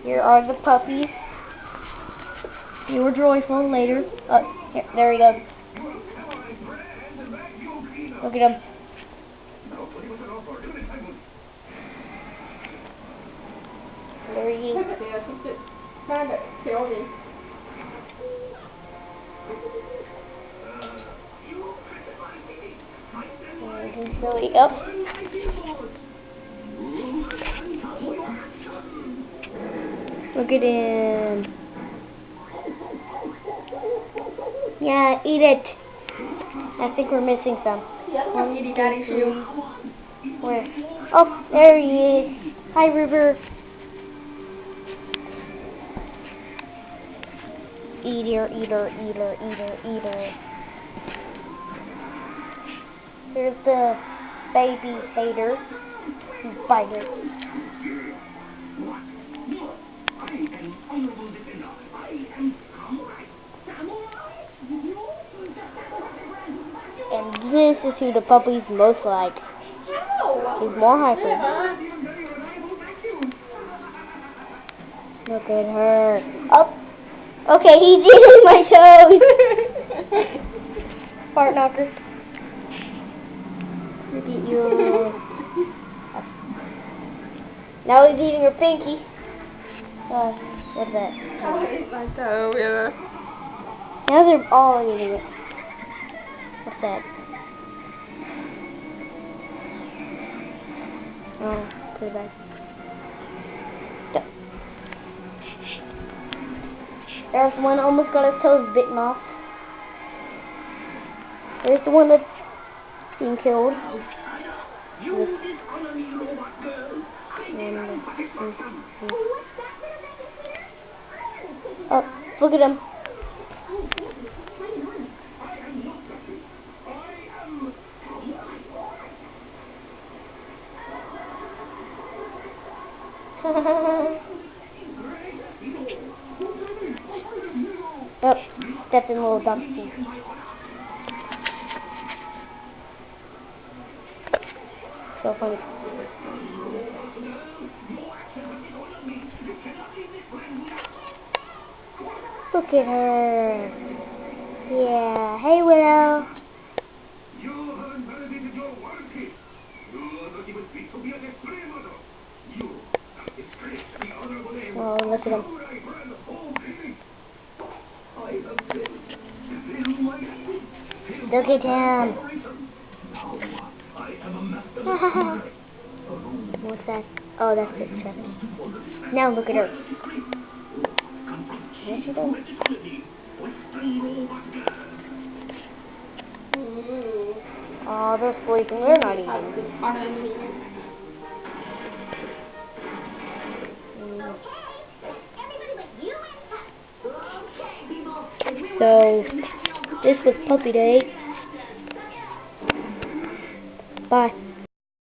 Here are the puppies. You were joyful later. Oh, here, there he goes. Look at him. There he is. And Billy up. Look at him. Yeah, eat it. I think we're missing some. One, two, three. Where? Oh, there he is. Hi, River. Eater, eater, eater, eater, eater. Here's the baby hater. Biter. And this is who the puppies most like. He's more hyper. Look at her. Oh, okay, he's eating my toes. Fart knocker. Look at you. Now he's eating her pinky. What's that? My toe, yeah. Now they're all eating it. What's that? Oh, put it back. There's one almost got his toes bitten off. There's the one that's being killed. Oh, look at him. Oh, stepped in a little dog's teeth. So funny. Look at her. Yeah. Hey, Willow. Oh, look at him. Look at him. What's that? Oh, that's it. Now look at her. Yes, she does. Oh, they're sleeping. They're not eating. So, this was Puppy Day. Bye.